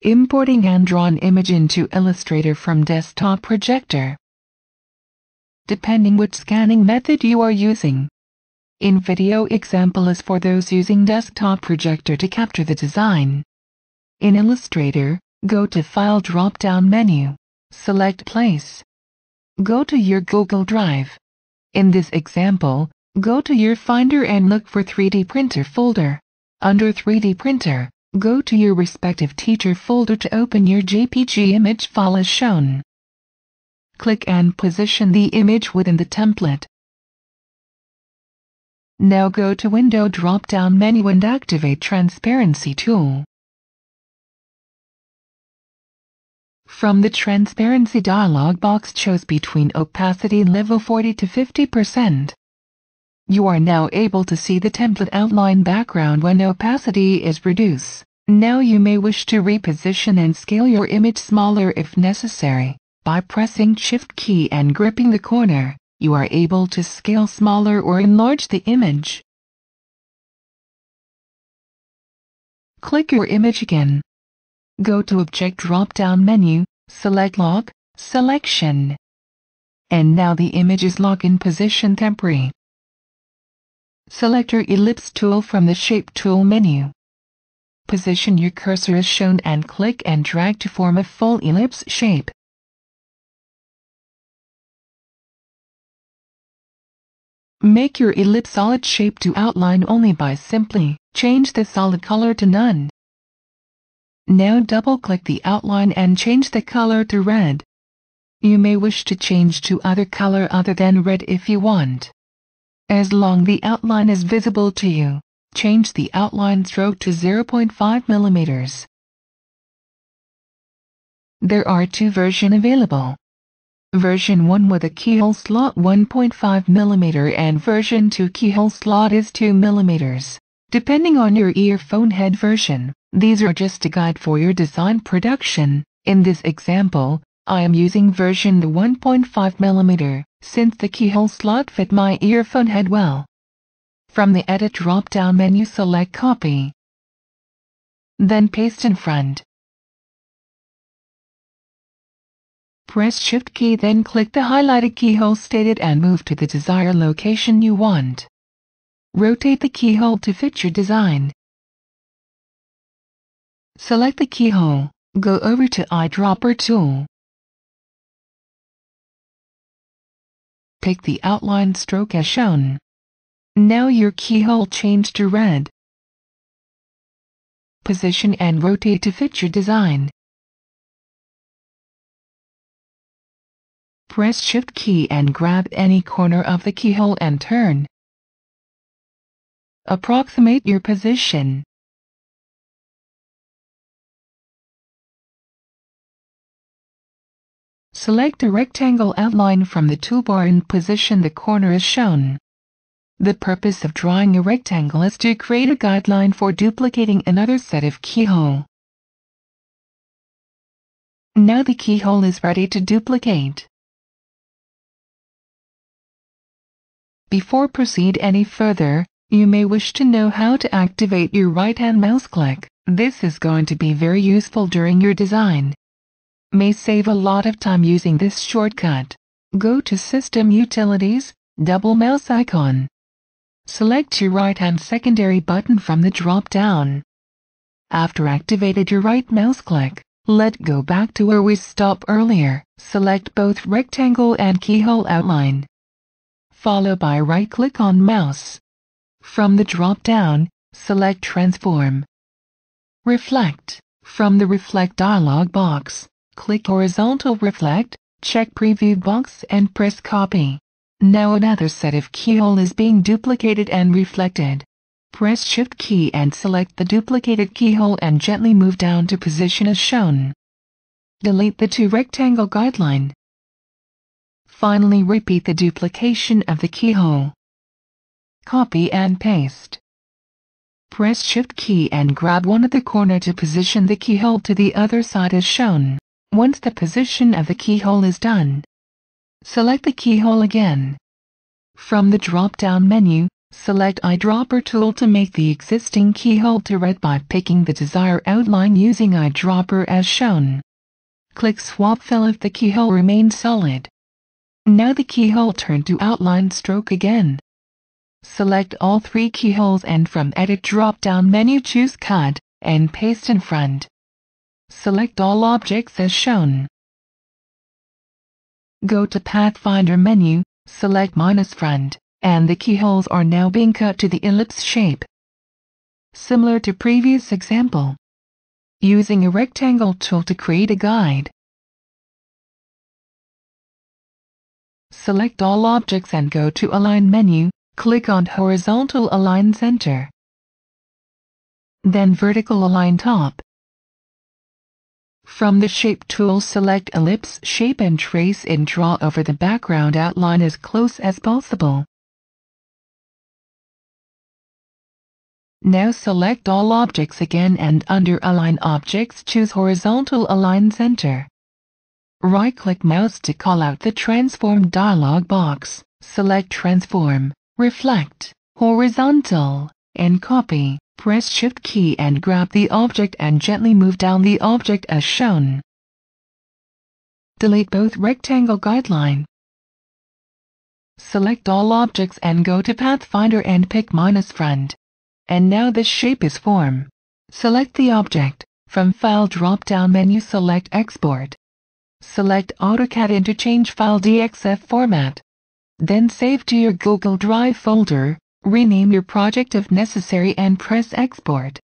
Importing hand-drawn image into Illustrator from desktop projector. Depending which scanning method you are using. In video example is for those using desktop projector to capture the design. In Illustrator, go to File drop-down menu. Select Place. Go to your Google Drive. In this example, go to your Finder and look for 3D printer folder. Under 3D printer, go to your respective teacher folder to open your JPG image file as shown. Click and position the image within the template. Now go to Window drop-down menu and activate Transparency tool. From the Transparency dialog box, choose between opacity level 40 to 50%. You are now able to see the template outline background when opacity is reduced. Now you may wish to reposition and scale your image smaller if necessary. By pressing Shift key and gripping the corner, you are able to scale smaller or enlarge the image. Click your image again. Go to Object drop-down menu, select Lock, Selection. And now the image is locked in position temporary. Select your Ellipse tool from the Shape tool menu. Position your cursor as shown and click and drag to form a full ellipse shape. Make your ellipse solid shape to outline only by simply change the solid color to none. Now double-click the outline and change the color to red. You may wish to change to other color other than red if you want. As long the outline is visible to you, change the outline stroke to 0.5 mm. There are two versions available. Version 1 with a keyhole slot 1.5 mm and version 2 keyhole slot is 2 mm. Depending on your earphone head version, these are just a guide for your design production. In this example, I am using version 1.5 mm, since the keyhole slot fit my earphone head well. From the Edit drop-down menu, select Copy. Then paste in front. Press Shift key, then click the highlighted keyhole stated and move to the desired location you want. Rotate the keyhole to fit your design. Select the keyhole, go over to Eyedropper tool. Take the outline stroke as shown. Now your keyhole changed to red. Position and rotate to fit your design. Press Shift key and grab any corner of the keyhole and turn. Approximate your position. Select a rectangle outline from the toolbar and position the corner as shown. The purpose of drawing a rectangle is to create a guideline for duplicating another set of keyhole. Now the keyhole is ready to duplicate. Before proceed any further, you may wish to know how to activate your right-hand mouse click. This is going to be very useful during your design. May save a lot of time using this shortcut. Go to System Utilities, double mouse icon. Select your right-hand secondary button from the drop-down. After activated your right mouse click, let's go back to where we stopped earlier. Select both rectangle and keyhole outline. Followed by right-click on mouse. From the drop-down, select Transform. Reflect. From the Reflect dialog box, click Horizontal Reflect, check Preview box and press Copy. Now another set of keyhole is being duplicated and reflected. Press Shift key and select the duplicated keyhole and gently move down to position as shown. Delete the two rectangle guideline. Finally, repeat the duplication of the keyhole. Copy and paste. Press Shift key and grab one at the corner to position the keyhole to the other side as shown. Once the position of the keyhole is done, select the keyhole again. From the drop-down menu, Select eyedropper tool to make the existing keyhole to red by picking the desired outline using eyedropper as shown. Click swap fill if the keyhole remains solid. Now the keyhole turn to outline stroke again. Select all 3 keyholes and from edit drop-down menu choose cut and paste in front. Select all objects as shown. Go to Pathfinder menu, select -front, and the keyholes are now being cut to the ellipse shape. Similar to previous example. Using a rectangle tool to create a guide. Select all objects and go to Align menu, click on Horizontal Align Center. Then Vertical Align Top. From the Shape tool select Ellipse Shape and trace and draw over the background outline as close as possible. Now select all objects again and under Align Objects choose Horizontal Align Center. Right-click mouse to call out the Transform dialog box. Select Transform, Reflect, Horizontal, and Copy. Press Shift key and grab the object and gently move down the object as shown. Delete both rectangle guideline. Select all objects and go to Pathfinder and pick -front. And now this shape is formed. Select the object. From File drop-down menu select Export. Select AutoCAD Interchange File DXF format. Then save to your Google Drive folder, rename your project if necessary and press Export.